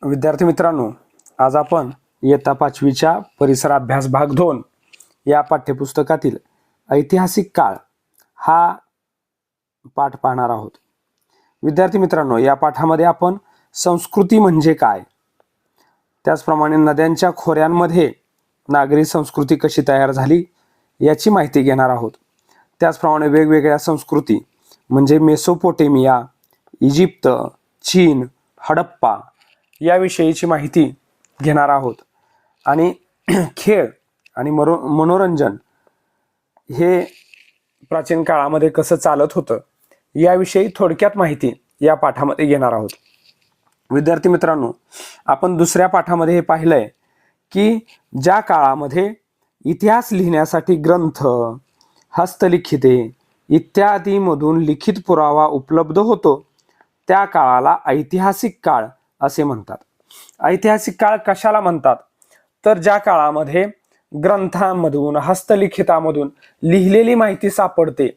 विद्यार्थी मित्रांनो, आज आपण इयत्ता 5वीच्या परिसर अभ्यास भाग 2 या पाठ्यपुस्तकातील ऐतिहासिक काळ हा पाठ पाहणार आहोत. विद्यार्थी मित्रांनो, या पाठामध्ये आपण संस्कृती म्हणजे काय, त्याचप्रमाणे नद्यांच्या खोऱ्यांमध्ये नागरी संस्कृती कशी तयार झाली याची माहिती घेणार आहोत. त्याचप्रमाणे वेगवेगळ्या संस्कृती म्हणजे मेसोपोटेमिया, इजिप्त, चीन, हडप्पा याविषयीची माहिती घेणार आहोत. आणि खेळ आणि मनोरंजन हे प्राचीन काळामध्ये कसं चालत होतं याविषयी थोडक्यात माहिती या पाठामध्ये घेणार आहोत. विद्यार्थी मित्रांनो, आपण दुसऱ्या पाठामध्ये हे पाहिलंय की ज्या काळामध्ये इतिहास लिहिण्यासाठी ग्रंथ, हस्तलिखिते इत्यादीमधून लिखित पुरावा उपलब्ध होतो त्या काळाला ऐतिहासिक काळ असे म्हणतात. ऐतिहासिक काळ कशाला म्हणतात, तर ज्या काळामध्ये ग्रंथांमधून, हस्तलिखितामधून लिहिलेली माहिती सापडते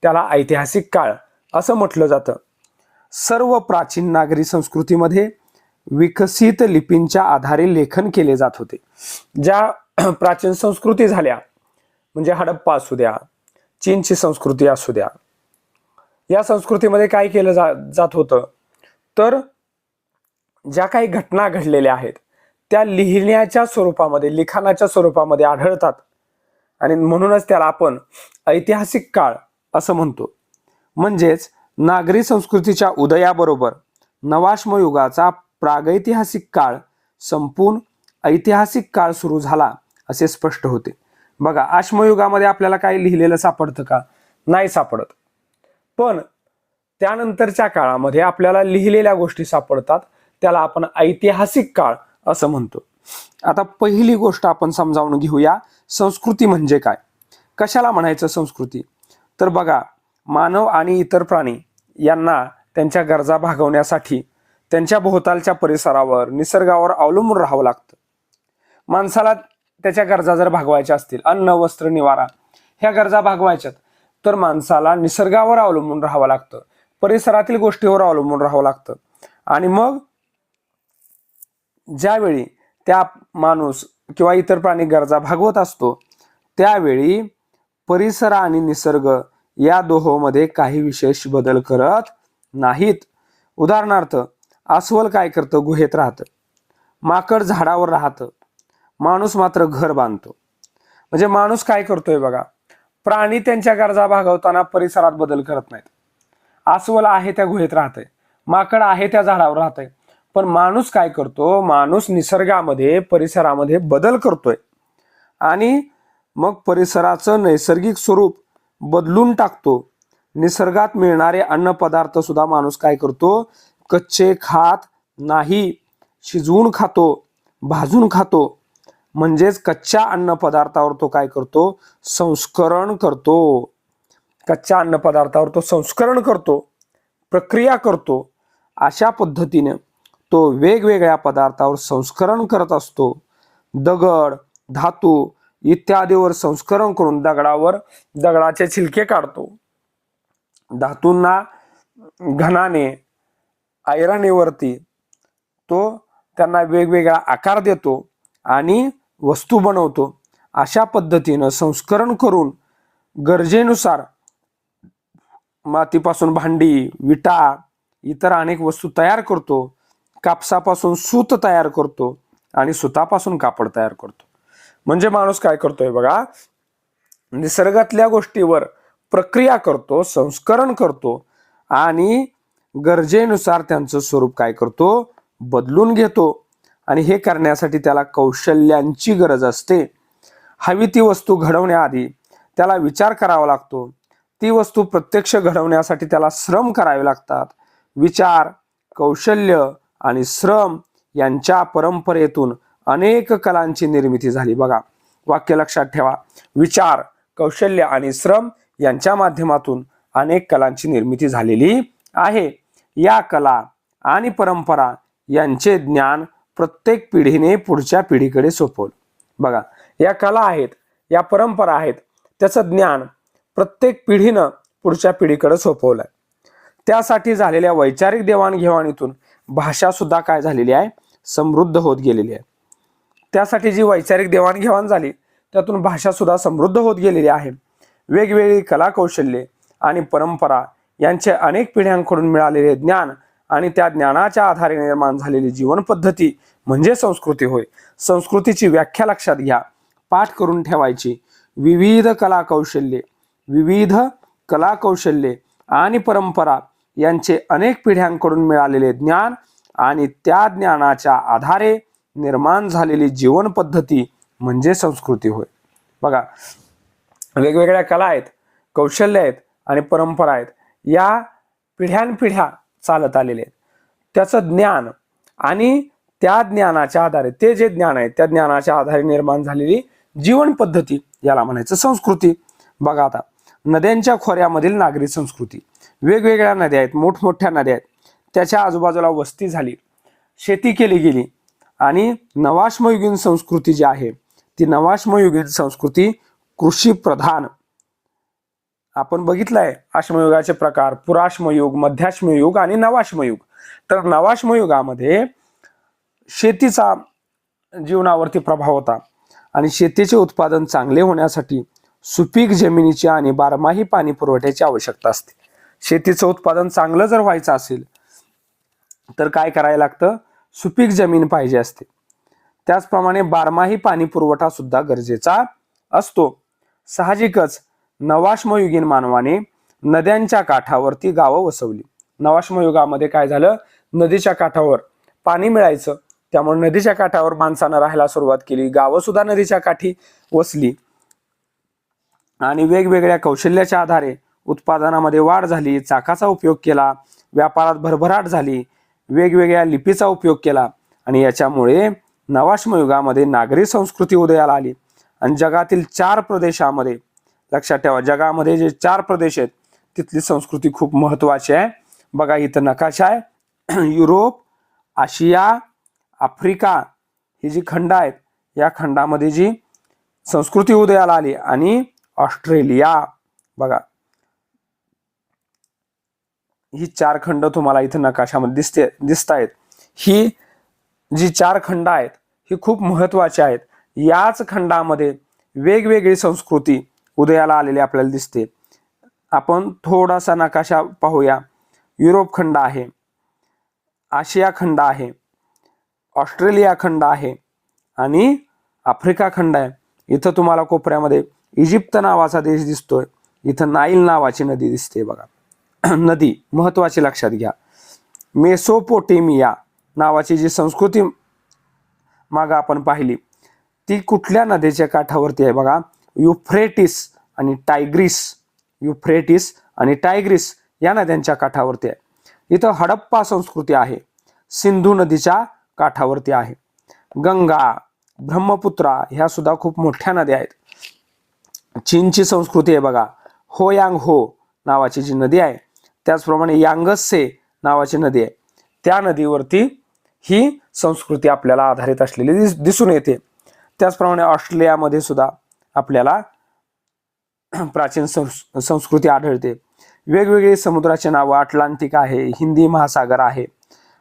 त्याला ऐतिहासिक काळ असं म्हटलं जातं. सर्व प्राचीन नागरी संस्कृतीमध्ये विकसित लिपींच्या आधारे लेखन केले जात होते. ज्या प्राचीन संस्कृती झाल्या म्हणजे हडप्पा असू द्या, चीनची संस्कृती असू द्या, या संस्कृतीमध्ये काय केलं जात होतं, तर ज्या काही घटना घडलेल्या आहेत त्या लिहिण्याच्या स्वरूपामध्ये, लिखाणाच्या स्वरूपामध्ये आढळतात आणि म्हणूनच त्याला आपण ऐतिहासिक काळ असं म्हणतो. म्हणजेच नागरी संस्कृतीच्या उदयाबरोबर नवाश्मयुगाचा प्रागैतिहासिक काळ संपून ऐतिहासिक काळ सुरू झाला असे स्पष्ट होते. बघा, अश्मयुगामध्ये आपल्याला काही लिहिलेलं सापडतं का? नाही सापडत. पण त्यानंतरच्या काळामध्ये आपल्याला लिहिलेल्या गोष्टी सापडतात, त्याला आपण ऐतिहासिक काळ असं म्हणतो. आता पहिली गोष्ट आपण समजावून घेऊया, संस्कृती म्हणजे काय, कशाला म्हणायचं संस्कृती. तर बघा, मानव आणि इतर प्राणी यांना त्यांच्या गरजा भागवण्यासाठी त्यांच्या भोवतालच्या परिसरावर, निसर्गावर अवलंबून राहावं लागतं. माणसाला त्याच्या गरजा जर भागवायच्या असतील, अन्न, वस्त्र, निवारा ह्या गरजा भागवायच्यात, तर माणसाला निसर्गावर अवलंबून राहावं लागतं, परिसरातील गोष्टीवर अवलंबून राहावं लागतं. आणि मग ज्यावेळी त्या माणूस किंवा इतर प्राणी गरजा भागवत असतो त्यावेळी परिसर आणि निसर्ग या दोहोंमध्ये काही विशेष बदल करत नाहीत. उदाहरणार्थ, अस्वल काय करतं? गुहेत राहतं. माकड झाडावर राहतं. माणूस मात्र घर बांधतो. म्हणजे माणूस काय करतोय बघा, प्राणी त्यांच्या गरजा भागवताना परिसरात बदल करत नाहीत. अस्वल आहे त्या गुहेत राहतंय, माकड आहे त्या झाडावर राहतंय. पण माणूस काय करतो? माणूस निसर्गामध्ये, परिसरामध्ये बदल करतोय आणि मग परिसराचं नैसर्गिक स्वरूप बदलून टाकतो. निसर्गात मिळणारे अन्न पदार्थ सुद्धा माणूस काय करतो? कच्चे खात नाही, शिजवून खातो, भाजून खातो. म्हणजेच कच्च्या अन्न पदार्थावर तो काय करतो? संस्करण करतो. कच्च्या अन्न पदार्थावर तो संस्करण करतो, प्रक्रिया करतो. अशा पद्धतीने तो वेगवेगळ्या पदार्थावर संस्करण करत असतो. दगड, धातू इत्यादीवर संस्करण करून दगडाचे छिलके काढतो. धातूंना घनाने, ऐरणीवरती तो त्यांना वेगवेगळा आकार देतो आणि वस्तू बनवतो. अशा पद्धतीनं संस्करण करून गरजेनुसार मातीपासून भांडी, विटा, इतर अनेक वस्तू तयार करतो. कापसापासून सूत तयार करतो आणि सुतापासून कापड तयार करतो. म्हणजे माणूस काय करतोय बघा, निसर्गातल्या गोष्टीवर प्रक्रिया करतो, संस्करण करतो आणि गरजेनुसार त्यांचं स्वरूप काय करतो? बदलून घेतो. आणि हे करण्यासाठी त्याला कौशल्यांची गरज असते. हवी ती वस्तू घडवण्याआधी त्याला विचार करावा लागतो. ती वस्तू प्रत्यक्ष घडवण्यासाठी त्याला श्रम करावे लागतात. विचार, कौशल्य आणि श्रम यांच्या परंपरेतून अनेक कलांची निर्मिती झाली. बघा, वाक्य लक्षात ठेवा, विचार, कौशल्य आणि श्रम यांच्या माध्यमातून अनेक कलांची निर्मिती झालेली आहे. या कला आणि परंपरा यांचे ज्ञान प्रत्येक पिढीने पुढच्या पिढीकडे सोपवलं. बघा, या कला आहेत, या परंपरा आहेत, त्याचं ज्ञान प्रत्येक पिढीनं पुढच्या पिढीकडे सोपवलंय. त्यासाठी झालेल्या वैचारिक देवाणघेवाणीतून भाषा सुद्धा काय झालेली आहे? समृद्ध होत गेलेली आहे. त्यासाठी जी वैचारिक देवाणघेवाण झाली त्यातून भाषा सुद्धा समृद्ध होत गेलेली आहे. वेगवेगळी कला कौशल्ये आणि परंपरा यांचे अनेक पिढ्यांकडून मिळालेले ज्ञान आणि त्या ज्ञानाच्या आधारे निर्माण झालेली जीवन पद्धती म्हणजे संस्कृती होय. संस्कृतीची व्याख्या लक्षात घ्या, पाठ करून ठेवायची. विविध कला कौशल्ये आणि परंपरा यांचे अनेक पिढ्यांकडून मिळालेले ज्ञान आणि त्या ज्ञानाच्या आधारे निर्माण झालेली जीवन पद्धती म्हणजे संस्कृती होय. बघा, वेगवेगळ्या कला आहेत, कौशल्य आहेत आणि परंपरा आहेत, या पिढ्यानपिढ्या चालत आलेले आहेत. त्याचं ज्ञान आणि त्या ज्ञानाच्या आधारे, ते जे ज्ञान आहे त्या ज्ञानाच्या आधारे निर्माण झालेली जीवन पद्धती याला म्हणायचं संस्कृती. बघा आता, नद्यांच्या खोऱ्यामधील नागरी संस्कृती. वेगवेगळ्या नद्या आहेत, मोठमोठ्या नद्या आहेत, त्याच्या आजूबाजूला वस्ती झाली, शेती केली गेली आणि नवाश्मयुगीन संस्कृती जी आहे ती नवाश्मयुगीन संस्कृती कृषी प्रधान. आपण बघितलंय अश्मयुगाचे प्रकार, पुराश्मयुग, मध्याश्मयुग आणि नवाश्मयुग. तर नवाश्मयुगामध्ये शेतीचा जीवनावरती प्रभाव होता आणि शेतीचे उत्पादन चांगले होण्यासाठी सुपीक जमिनीची आणि बारमाही पाणी पुरवठ्याची आवश्यकता असते. शेतीचं उत्पादन चांगलं जर व्हायचं असेल तर काय करायला लागतं, सुपीक जमीन पाहिजे असते. त्याचप्रमाणे बारमाही पाणी पुरवठा सुद्धा गरजेचा असतो. साहजिकच नवाश्मयुगीन मानवाने नद्यांच्या काठावरती गावं वसवली. नवाश्मयुगामध्ये काय झालं, नदीच्या काठावर पाणी मिळायचं, त्यामुळे नदीच्या काठावर माणसानं राहायला सुरुवात केली, गावं सुद्धा नदीच्या काठी वसली आणि वेगवेगळ्या कौशल्याच्या आधारे उत्पादनामध्ये वाढ झाली, चाकाचा उपयोग केला, व्यापारात भरभराट झाली, वेगवेगळ्या लिपीचा उपयोग केला आणि याच्यामुळे नवाश्मयुगामध्ये नागरी संस्कृती उदयाला आली. आणि जगातील 4 प्रदेशामध्ये, लक्षात ठेवा, जगामध्ये जे 4 प्रदेश आहेत तिथली संस्कृती खूप महत्वाची आहे. बघा इथं नकाशा आहे. युरोप, आशिया, आफ्रिका ही जी खंड आहेत या खंडामध्ये जी संस्कृती उदयाला आली आणि ऑस्ट्रेलिया. बघा ही 4 खंड तुम्हाला इथं नकाशामध्ये दिसत आहेत. ही जी 4 खंड आहेत ही खूप महत्वाची आहेत. याच खंडामध्ये वेगवेगळी संस्कृती उदयाला आलेली आपल्याला दिसते. आपण थोडासा नकाशा पाहूया. युरोप खंड आहे, आशिया खंड आहे, ऑस्ट्रेलिया खंड आहे आणि आफ्रिका खंड आहे. इथं तुम्हाला कोपऱ्यामध्ये इजिप्त नावाचा देश दिसतोय. इथं नाईल नावाची नदी दिसते. बघा नदी महत्वाची लक्षात घ्या. मेसोपोटेमिया नावाची जी संस्कृती माग आपण पाहिली ती कुठल्या नदीच्या काठावरती आहे? बघा युफ्रेटिस आणि टायग्रिस या नद्यांच्या काठावरती आहे. इथं हडप्पा संस्कृती आहे, सिंधू नदीच्या काठावरती आहे. गंगा, ब्रह्मपुत्रा ह्या सुद्धा खूप मोठ्या नद्या आहेत. चीनची संस्कृती आहे. बघा होयांग हो नावाची जी नदी आहे, त्याचप्रमाणे यांगत्से नावाची नदी आहे, त्या नदीवरती ही संस्कृती आपल्याला आधारित असलेली दिसून येते. त्याचप्रमाणे ऑस्ट्रेलियामध्ये सुद्धा आपल्याला प्राचीन संस्कृती आढळते. वेगवेगळी समुद्राचे नावं, अटलांटिक आहे, हिंदी महासागर आहे.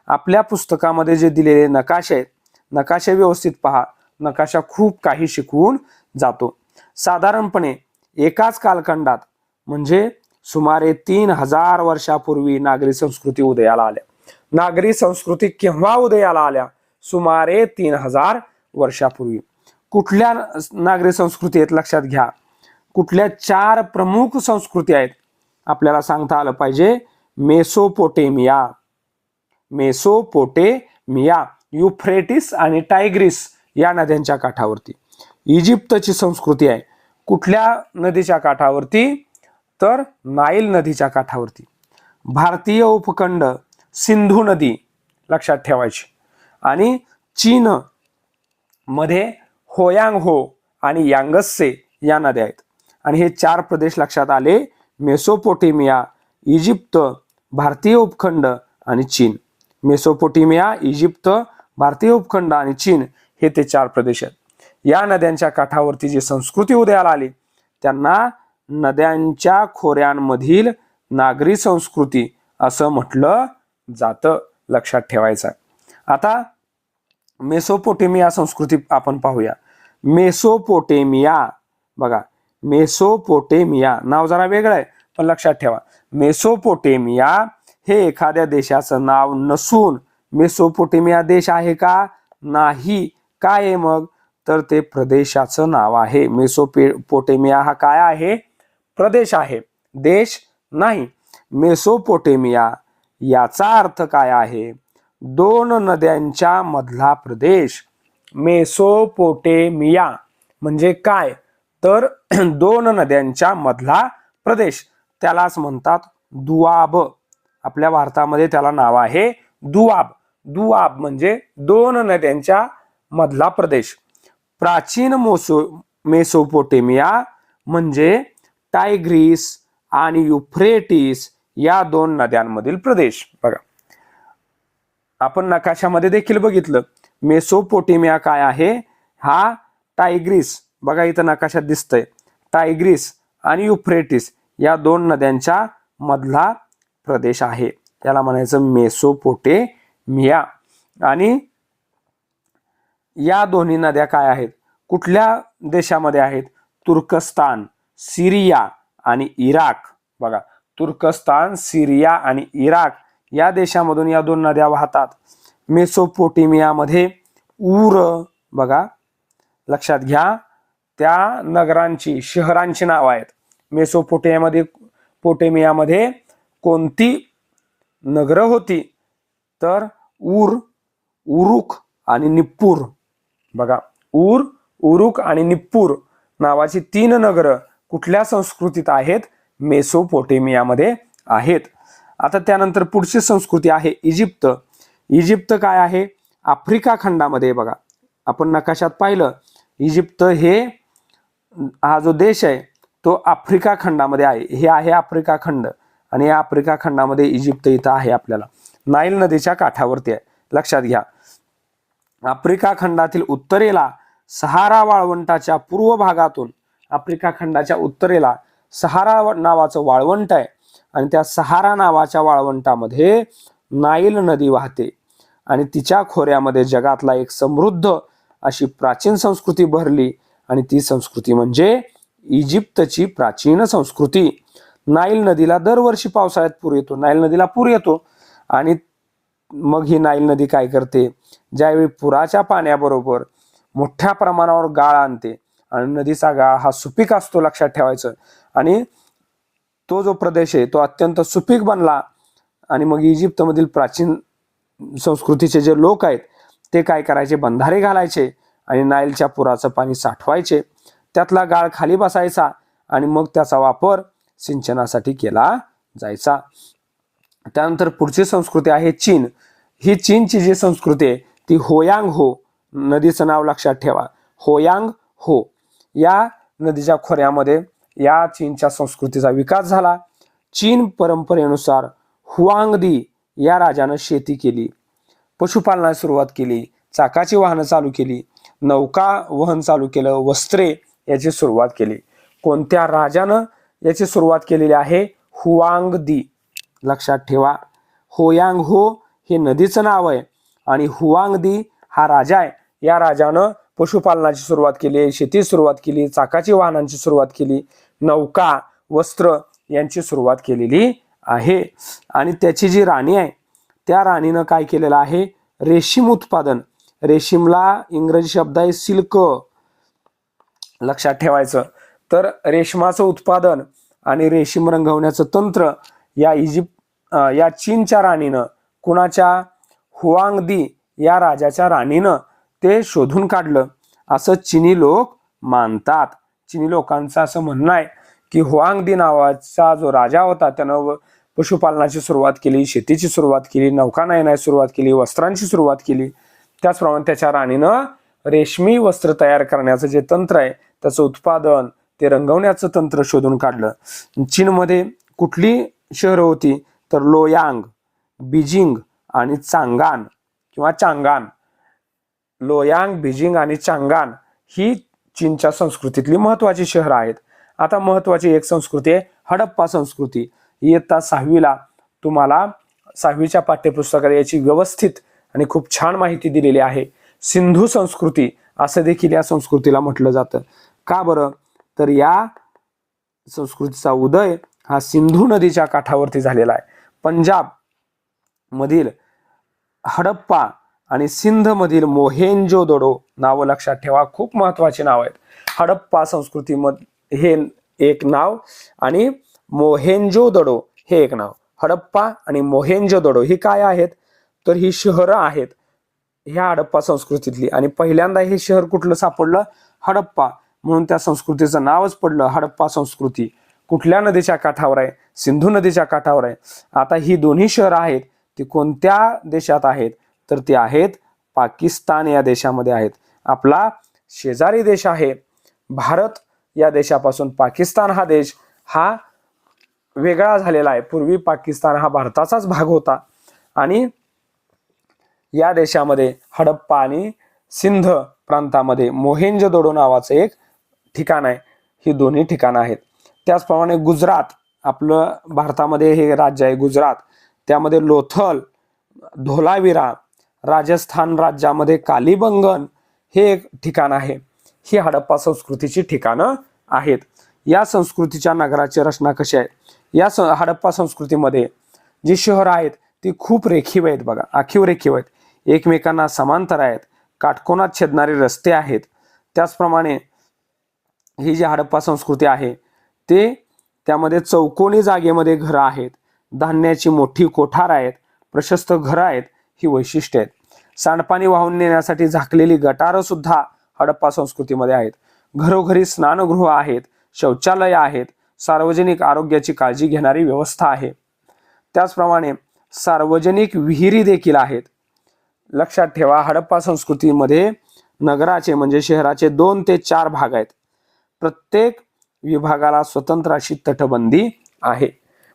आपल्या पुस्तकामध्ये जे दिलेले नकाशे आहेत, नकाशे व्यवस्थित पहा. नकाशा खूप काही शिकवून जातो. साधारणपणे एकाच कालखंडात म्हणजे सुमारे 3000 वर्षापूर्वी नागरी संस्कृती उदयाला आल्या. नागरी संस्कृती केव्हा उदयाला आल्या? सुमारे 3000 वर्षापूर्वी. कुठल्या नागरी संस्कृती आहेत लक्षात घ्या. कुठल्या 4 प्रमुख संस्कृती आहेत आपल्याला सांगता आलं पाहिजे. मेसोपोटेमिया, युफ्रेटिस आणि टायग्रिस या नद्यांच्या काठावरती. इजिप्तची संस्कृती आहे. कुठल्या नदीच्या काठावरती? तर नाईल नदीच्या काठावरती. भारतीय उपखंड सिंधू नदी लक्षात ठेवायची. आणि चीन मध्ये होयांग हो आणि यांगत्से या नद्या आहेत. आणि हे 4 प्रदेश लक्षात आले. मेसोपोटेमिया, इजिप्त, भारतीय उपखंड आणि चीन. मेसोपोटेमिया, इजिप्त, भारतीय उपखंड आणि चीन हे ते 4 प्रदेश आहेत. या नद्यांच्या काठावरती जी संस्कृती उदयाला आली त्यांना नद्यांच्या खोऱ्यांमधील नागरी संस्कृती असं म्हटलं जातं. लक्षात ठेवायचं. आता मेसोपोटेमिया संस्कृती आपण पाहूया. मेसोपोटेमिया बघा, मेसोपोटेमिया नाव जरा वेगळं आहे पण लक्षात ठेवा. मेसोपोटेमिया हे एखाद्या देशाचं नाव नसून मेसोपोटेमिया देश आहे का? नाही. काय आहे मग? तर ते प्रदेशाचं नाव आहे. मेसोपोटेमिया हा काय आहे? प्रदेश आहे, देश नाही. मेसोपोटेमिया याचा अर्थ काय आहे? दोन नद्यांच्या मधला प्रदेश. मेसोपोटेमिया म्हणजे काय? तर दोन नद्यांच्या मधला प्रदेश, त्यालाच म्हणतात दुआब. आपल्या भारतामध्ये त्याला नाव आहे दुआब. दुआब म्हणजे दोन नद्यांच्या मधला प्रदेश. प्राचीन मेसोपोटेमिया म्हणजे टायग्रीस आणि युफ्रेटिस या दोन नद्यांमधील प्रदेश. बघा, आपण नकाशामध्ये देखील बघितलं मेसोपोटेमिया काय आहे. हा टायग्रीस, बघा इथं नकाशात दिसतंय, टायग्रीस आणि युफ्रेटिस या दोन नद्यांच्या मधला प्रदेश आहे, त्याला म्हणायचं मेसोपोटेमिया. आणि या दोन्ही नद्या काय आहेत? कुठल्या देशामध्ये आहेत? तुर्कस्तान, सिरिया आणि इराक. बघा, तुर्कस्तान, सिरिया आणि इराक या देशामधून या दोन नद्या वाहतात. मेसोपोटेमियामध्ये ऊर, बघा लक्षात घ्या, त्या नगरांची, शहरांची नाव आहेत. मेसोपोटेमियामध्ये कोणती नगरं होती? तर ऊर, उरुक आणि निप्पूर. बघा, ऊर, उरुक आणि निप्पूर नावाची तीन नगरं कुठल्या संस्कृतीत आहेत? मेसोपोटेमियामध्ये आहेत. आता त्यानंतर पुढची संस्कृती आहे इजिप्त. इजिप्त काय आहे? आफ्रिका खंडामध्ये. बघा, आपण नकाशात पाहिलं, इजिप्त हे हा जो देश आहे तो आफ्रिका खंडामध्ये आहे. हे आहे आफ्रिका खंड आणि या आफ्रिका खंडामध्ये इजिप्त इथं आहे, आपल्याला नाईल नदीच्या काठावरती आहे. लक्षात घ्या, आफ्रिका खंडातील उत्तरेला सहारा वाळवंटाच्या पूर्व भागातून, आफ्रिका खंडाच्या उत्तरेला सहारा नावाचं वाळवंट आहे आणि त्या सहारा नावाच्या वाळवंटामध्ये नाईल नदी वाहते आणि तिच्या खोऱ्यामध्ये जगातला एक समृद्ध अशी प्राचीन संस्कृती भरली आणि ती संस्कृती म्हणजे इजिप्तची प्राचीन संस्कृती. नाईल नदीला दरवर्षी पावसाळ्यात पूर येतो, नाईल नदीला पूर येतो आणि मग ही नाईल नदी काय करते? ज्यावेळी पुराच्या पाण्याबरोबर मोठ्या प्रमाणावर गाळ आणते आणि नदीचा गाळ हा सुपीक असतो, लक्षात ठेवायचं. आणि तो जो प्रदेश आहे तो अत्यंत सुपीक बनला आणि मग इजिप्तमधील प्राचीन संस्कृतीचे जे लोक आहेत ते काय करायचे? बंधारे घालायचे आणि नाईलच्या पुराचं पाणी साठवायचे. त्यातला गाळ खाली बसायचा आणि मग त्याचा वापर सिंचनासाठी केला जायचा. त्यानंतर पुढची संस्कृती आहे चीन. ही चीनची जी संस्कृती आहे ती होयांग हो, नदीचं नाव लक्षात ठेवा, होयांग हो. या नदीच्या खोऱ्यामध्ये या चीनच्या संस्कृतीचा विकास झाला. चीन परंपरेनुसार हुआंगदी या राजानं शेती केली, पशुपालनास सुरुवात केली, चाकाची वाहनं चालू केली, नौका वहन चालू केलं, वस्त्रे याची सुरुवात केली. कोणत्या राजानं याची सुरुवात केलेली आहे? हुआंगदी. लक्षात ठेवा, होयांग हो हे नदीचं नाव आहे आणि हुआंगदी हा राजा आहे. या राजानं पशुपालनाची सुरुवात केली, शेती सुरुवात केली, चाकाची वाहनांची सुरुवात केली, नौका, वस्त्र यांची सुरुवात केलेली आहे. आणि त्याची जी राणी आहे त्या राणीनं काय केलेलं आहे? रेशीम उत्पादन. रेशीमला इंग्रजी शब्द आहे सिल्क, लक्षात ठेवायचं. तर रेशमाचं उत्पादन आणि रेशीम रंगवण्याचं तंत्र या चीनच्या राणीनं, कुणाच्या? हुआंगदी या राजाच्या राणीनं ते शोधून काढलं असं चिनी लोक मानतात. चिनी लोकांचं असं म्हणणं आहे की हुआंगदी नावाचा जो राजा होता त्यानं पशुपालनाची सुरुवात केली, शेतीची सुरुवात केली, नौका नयनाची सुरुवात केली, वस्त्रांची सुरुवात केली. त्याचप्रमाणे त्याच्या राणीनं रेशमी वस्त्र तयार करण्याचं जे तंत्र आहे त्याचं उत्पादन, ते रंगवण्याचं तंत्र शोधून काढलं. चीनमध्ये कुठली शहरं होती? तर लोयांग, बीजिंग आणि चांगान किंवा चांगान. लोयांग, बीजिंग आणि चांगान ही चीनच्या संस्कृतीतली महत्वाची शहरं आहेत. आता महत्वाची एक संस्कृती आहे हडप्पा संस्कृती. इयत्ता 6वीला तुम्हाला 6वीच्या पाठ्यपुस्तकात याची व्यवस्थित आणि खूप छान माहिती दिलेली आहे. सिंधू संस्कृती असं देखील या संस्कृतीला म्हटलं जातं. का बरं? तर या संस्कृतीचा उदय हा सिंधू नदीच्या काठावरती झालेला आहे. पंजाब मधील हडप्पा आणि सिंध मधील मोहेंजोदडो नावं लक्षात ठेवा, खूप महत्वाची नाव आहेत. हडप्पा संस्कृतीमध्ये हे एक नाव आणि मोहेंजोदडो हे एक नाव. हडप्पा आणि मोहेंजोदडो ही काय आहेत? तर ही शहरं आहेत ह्या हडप्पा संस्कृतीतली. आणि पहिल्यांदा हे शहर कुठलं सापडलं? हडप्पा. म्हणून त्या संस्कृतीचं नावच पडलं हडप्पा संस्कृती. कुठल्या नदीच्या काठावर आहे? सिंधू नदीच्या काठावर आहे. आता ही दोन्ही शहरं आहेत ती कोणत्या देशात आहेत? तर ती आहेत पाकिस्तान या देशामध्ये आहेत. आपला शेजारी देश आहे भारत. या देशापासून पाकिस्तान हा देश हा वेगळा झालेला आहे. पूर्वी पाकिस्तान हा भारताचाच भाग होता आणि या देशामध्ये हडप्पा आणि सिंध प्रांतामध्ये मोहेंजोदडो नावाचं एक ठिकाण आहे. ही दोन्ही ठिकाणं आहेत. त्याचप्रमाणे गुजरात, आपलं भारतामध्ये हे राज्य आहे गुजरात, त्यामध्ये लोथल, धोलावीरा, राजस्थान राज्यामध्ये कालीबंगन हे एक ठिकाण आहे. ही हडप्पा संस्कृतीची ठिकाणं आहेत. या संस्कृतीच्या नगराची रचना कशी आहे? या हडप्पा संस्कृतीमध्ये जी शहरं आहेत ती खूप रेखीव आहेत. बघा, आखीव रेखीव आहेत, एकमेकांना समांतर आहेत, काटकोनात छेदणारे रस्ते आहेत. त्याचप्रमाणे ही जी हडप्पा संस्कृती आहे ते त्यामध्ये चौकोनी जागेमध्ये घरं आहेत, धान्याची मोठी कोठार आहेत, प्रशस्त घरं आहेत, ही वैशिष्ट्ये आहेत. सांडपाणी वाहून नेण्यासाठी झाकलेली गटारं सुद्धा हडप्पा संस्कृतीमध्ये आहेत. घरोघरी स्नानगृह आहेत, शौचालय आहेत, सार्वजनिक आरोग्याची काळजी घेणारी व्यवस्था आहे. त्याचप्रमाणे सार्वजनिक विहिरी देखील आहेत. लक्षात ठेवा, हडप्पा संस्कृतीमध्ये नगराचे म्हणजे शहराचे 2 ते 4 भाग आहेत. प्रत्येक विभागाला स्वतंत्र अशी तटबंदी आहे.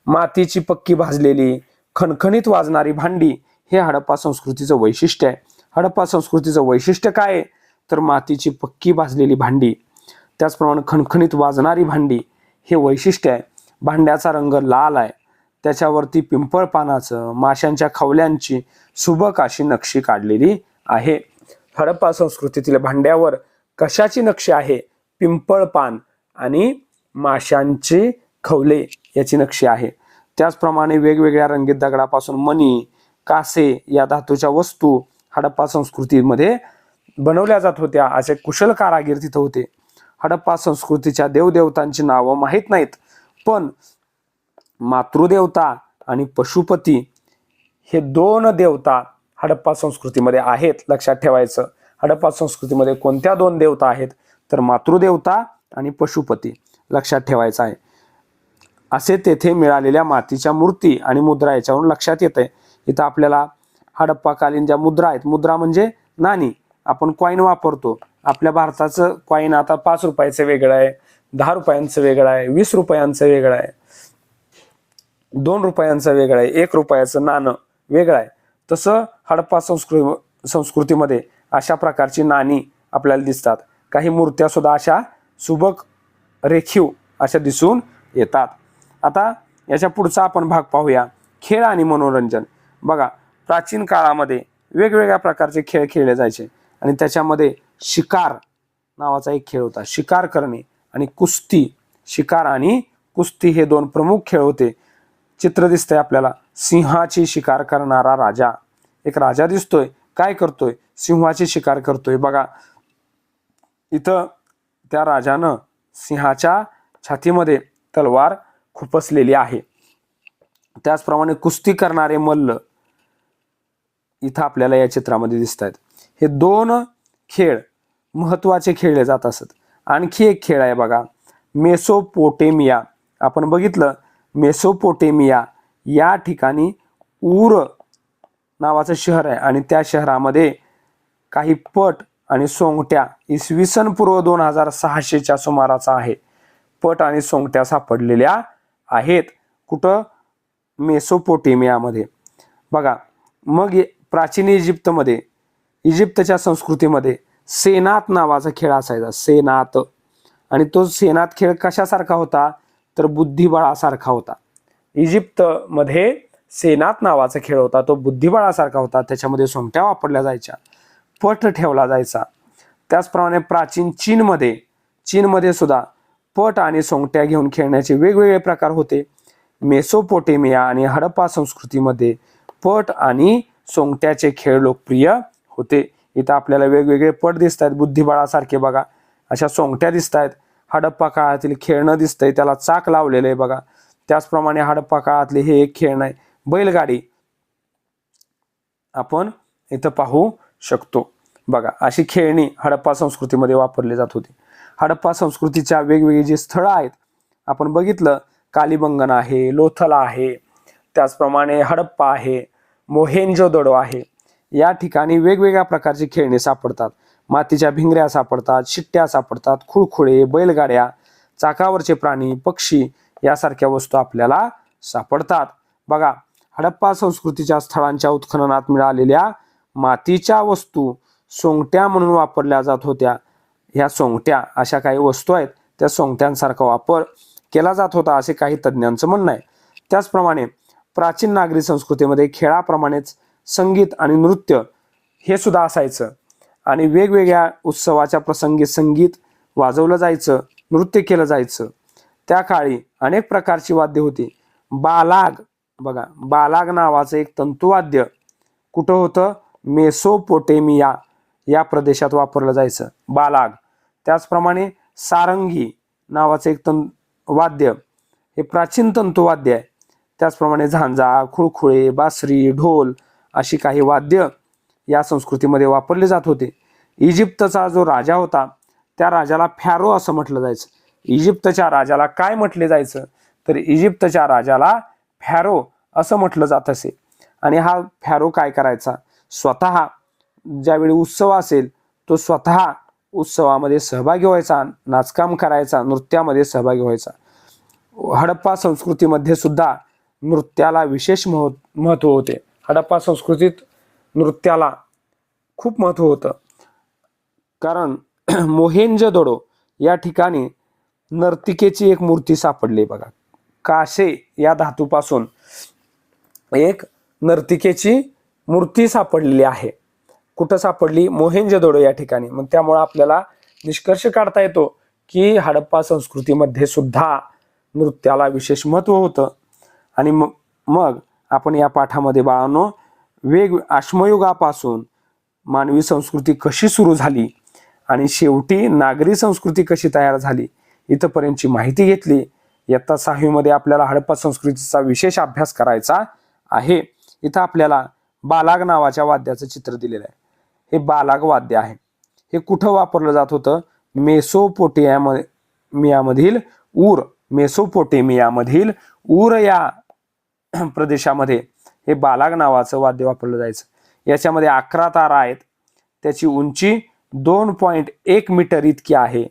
मातीची पक्की भाजलेली खणखणीत वाजणारी भांडी हे हडप्पा संस्कृतीचं वैशिष्ट्य आहे. हडप्पा संस्कृतीचं वैशिष्ट्य काय आहे? तर मातीची पक्की भाजलेली भांडी, त्याचप्रमाणे खणखणीत वाजणारी भांडी हे वैशिष्ट्य आहे. भांड्याचा रंग लाल आहे, त्याच्यावरती पिंपळ पानाचं, माशांच्या खवल्यांची सुबक अशी नक्षी काढलेली आहे. हडप्पा संस्कृतीतील भांड्यावर कशाची नक्षी आहे? पिंपळ पान आणि माशांचे खवले याची नक्षी आहे. त्याचप्रमाणे वेगवेगळ्या रंगीत दगडापासून मणी, कासे या धातूच्या वस्तू हडप्पा संस्कृतीमध्ये बनवल्या जात होत्या. असे कुशल कारागीर तिथं होते. हडप्पा संस्कृतीच्या देवदेवतांची नावं माहीत नाहीत, पण मातृदेवता आणि पशुपती हे 2 देवता हडप्पा संस्कृतीमध्ये आहेत. लक्षात ठेवायचं, हडप्पा संस्कृतीमध्ये कोणत्या 2 देवता आहेत? तर मातृदेवता आणि पशुपती. लक्षात ठेवायचं आहे. असे तेथे मिळालेल्या मातीच्या मूर्ती आणि मुद्रा याच्यावरून लक्षात येत आहे. इथं आपल्याला हडप्पाकालीन ज्या मुद्रा आहेत, मुद्रा म्हणजे नाणी, आपण कॉईन वापरतो. आपल्या भारताचं कॉईन आता 5 रुपयाचं वेगळं आहे, 10 रुपयांचं वेगळं आहे, 20 रुपयांचं वेगळं आहे, 2 रुपयांचं वेगळं आहे, 1 रुपयाचं नाणं वेगळं आहे. तसं हडप्पा संस्कृतीमध्ये अशा प्रकारची नाणी आपल्याला दिसतात. काही मूर्त्या सुद्धा अशा सुबक रेखीव अशा दिसून येतात. आता याच्या पुढचा आपण भाग पाहूया, खेळ आणि मनोरंजन. बघा, प्राचीन काळामध्ये वेगवेगळ्या प्रकारचे खेळ खेळले जायचे आणि त्याच्यामध्ये शिकार नावाचा एक खेळ होता. शिकार करणे आणि कुस्ती, शिकार आणि कुस्ती हे 2 प्रमुख खेळ होते. चित्र दिसतंय आपल्याला, सिंहाची शिकार करणारा राजा. एक राजा दिसतोय, काय करतोय? सिंहाची शिकार करतोय. बघा, इथं त्या राजानं सिंहाच्या छातीमध्ये तलवार खुपसलेली आहे. त्याचप्रमाणे कुस्ती करणारे मल्ल इथं आपल्याला या चित्रामध्ये दिसत आहेत. हे 2 खेळ महत्वाचे खेळले जात असत. आणखी एक खेळ आहे बघा, मेसोपोटेमिया. आपण बघितलं, मेसोपोटेमिया या ठिकाणी ऊर नावाचं शहर आहे आणि त्या शहरामध्ये काही पट आणि सोंगट्या इसवी सन पूर्व 2600च्या सुमाराचा आहे. पट आणि सोंगट्या सापडलेल्या आहेत. कुठं? मेसोपोटेमियामध्ये. बघा, मग प्राचीन इजिप्तमध्ये, इजिप्तच्या संस्कृतीमध्ये सेनात नावाचा खेळ असायचा, सेनात. आणि तो सेनात खेळ कशासारखा होता? तर बुद्धिबळासारखा होता. इजिप्तमध्ये सेनात नावाचा खेळ होता, तो बुद्धिबळासारखा होता. त्याच्यामध्ये सोंगट्या वापरल्या जायच्या. पट ठेवला जायचा. त्याचप्रमाणे प्राचीन चीनमध्ये सुद्धा पट आणि सोंगट्या घेऊन खेळण्याचे वेगवेगळे प्रकार होते. मेसोपोटेमिया आणि हडप्पा संस्कृतीमध्ये पट आणि सोंगट्याचे खेळ लोकप्रिय होते. इथं आपल्याला वेगवेगळे पट दिसत आहेत, बुद्धिबळासारखे बघा, अशा सोंगट्या दिसत आहेत. हडप्पा काळातील खेळणं दिसतंय, त्याला चाक लावलेलं आहे बघा. त्याचप्रमाणे हडप्पा काळातले हे एक खेळणं आहे, बैलगाडी आपण इथं पाहू शकतो बघा. अशी खेळणी हडप्पा संस्कृतीमध्ये वापरली जात होती. हडप्पा संस्कृतीच्या वेगवेगळी जी स्थळं आहेत आपण बघितलं, कालीबंगन आहे, लोथल आहे, त्याचप्रमाणे हडप्पा आहे, मोहेंजोदडो आहे. या ठिकाणी वेगवेगळ्या प्रकारची खेळणी सापडतात. मातीच्या भिंगऱ्या सापडतात, शिट्ट्या सापडतात, खुळखुळे, बैलगाड्या, चाकावरचे प्राणी, पक्षी यासारख्या वस्तू आपल्याला सापडतात बघा. हडप्पा संस्कृतीच्या स्थळांच्या उत्खननात मिळालेल्या मातीच्या वस्तू सोंगट्या म्हणून वापरल्या जात होत्या. ह्या सोंगट्या अशा काही वस्तू आहेत, त्या सोंगट्यांसारखा वापर केला जात होता असे काही तज्ज्ञांचं म्हणणं आहे. त्याचप्रमाणे प्राचीन नागरी संस्कृतीमध्ये खेळाप्रमाणेच संगीत आणि नृत्य हे सुद्धा असायचं आणि वेगवेगळ्या उत्सवाच्या प्रसंगी संगीत वाजवलं जायचं, नृत्य केलं जायचं. त्या काळी अनेक प्रकारची वाद्य होती. बालाग बघा, बालाग नावाचं एक तंतुवाद्य कुठं होतं? मेसोपोटेमिया या प्रदेशात वापरलं जायचं, बालाग. त्याचप्रमाणे सारंगी नावाचं एक वाद्य हे प्राचीन तंतुवाद्य आहे. त्याचप्रमाणे झांजा, खुळखुळे, बासरी, ढोल अशी काही वाद्य या संस्कृतीमध्ये वापरले जात होते. इजिप्तचा जो राजा होता त्या राजाला फॅरो असं म्हटलं जायचं. इजिप्तच्या राजाला काय म्हटले जायचं? तर इजिप्तच्या राजाला फॅरो असं म्हटलं जात असे. आणि हा फॅरो काय करायचा? स्वतः ज्यावेळी उत्सव असेल तो स्वतः उत्सवामध्ये सहभागी व्हायचा, नाचकाम करायचा, नृत्यामध्ये सहभागी व्हायचा. हडप्पा संस्कृतीमध्ये सुद्धा नृत्याला विशेष महत्त्व होते. हडप्पा संस्कृतीत नृत्याला खूप महत्त्व होतं, कारण मोहेंजोदडो या ठिकाणी नर्तिकेची एक मूर्ती सापडली बघा. काशे या धातूपासून एक नर्तिकेची मूर्ती सापडलेली आहे. कुठं सापडली? मोहेंजोदडो या ठिकाणी. मग त्यामुळे आपल्याला निष्कर्ष काढता येतो की हडप्पा संस्कृतीमध्ये सुद्धा नृत्याला विशेष महत्त्व होतं. आणि मग आपण या पाठामध्ये बाळांनो अश्मयुगापासून मानवी संस्कृती कशी सुरू झाली आणि शेवटी नागरी संस्कृती कशी तयार झाली इथपर्यंतची माहिती घेतली. इयत्ता 6वी मध्ये आपल्याला हडप्पा संस्कृतीचा विशेष अभ्यास करायचा आहे. इथं आपल्याला बालाग नावाच्या वाद्याचं चित्र दिलेलं आहे. हे बालाग वाद्य आहे. हे कुठं वापरलं जात होतं? मेसोपोटेमियामधील ऊर या प्रदेशामध्ये हे बालाग नावाचं वाद्य वापरलं जायचं. याच्यामध्ये 11 तारा आहेत. त्याची उंची 2.1 मीटर इतकी आहे.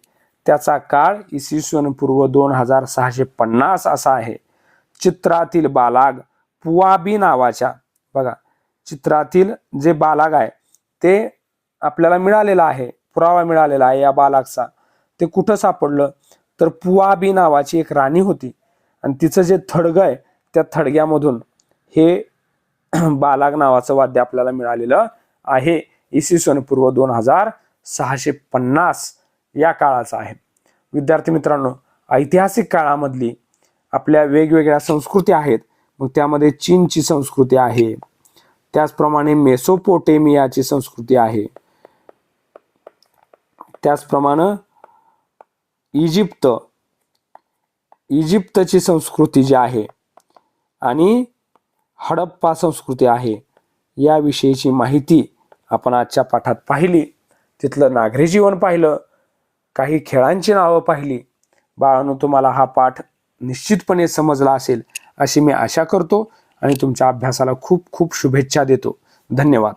त्याचा काळ इसवी पूर्व 2650 असा आहे. चित्रातील बालाग पुआबी नावाच्या बघा, चित्रातील जे बालाग आहे ते आपल्याला मिळालेला आहे, पुरावा मिळालेला आहे या बालागचा. ते कुठं सापडलं? तर पुआबी नावाची एक राणी होती आणि तिचं जे थडगं आहे त्या थडग्यामधून हे बालाग नावाचं वाद्य आपल्याला मिळालेलं आहे. इसवी पूर्व 2650 या काळाचा आहे. विद्यार्थी मित्रांनो, ऐतिहासिक काळामधली आपल्या वेगवेगळ्या संस्कृती आहेत. मग त्यामध्ये चीनची संस्कृती आहे, त्याचप्रमाणे मेसोपोटेमियाची संस्कृती आहे, त्याचप्रमाणे इजिप्तची संस्कृती जी आहे आणि हडप्पा संस्कृती आहे. याविषयीची माहिती आपण आजच्या पाठात पाहिली. तिथलं नागरी जीवन पाहिलं, काही खेळांची नावं पाहिली. बाळांनो, तुम्हाला हा पाठ निश्चितपणे समजला असेल अशी मी आशा करतो आणि तुमच्या अभ्यासाला खूप खूप शुभेच्छा देतो. धन्यवाद.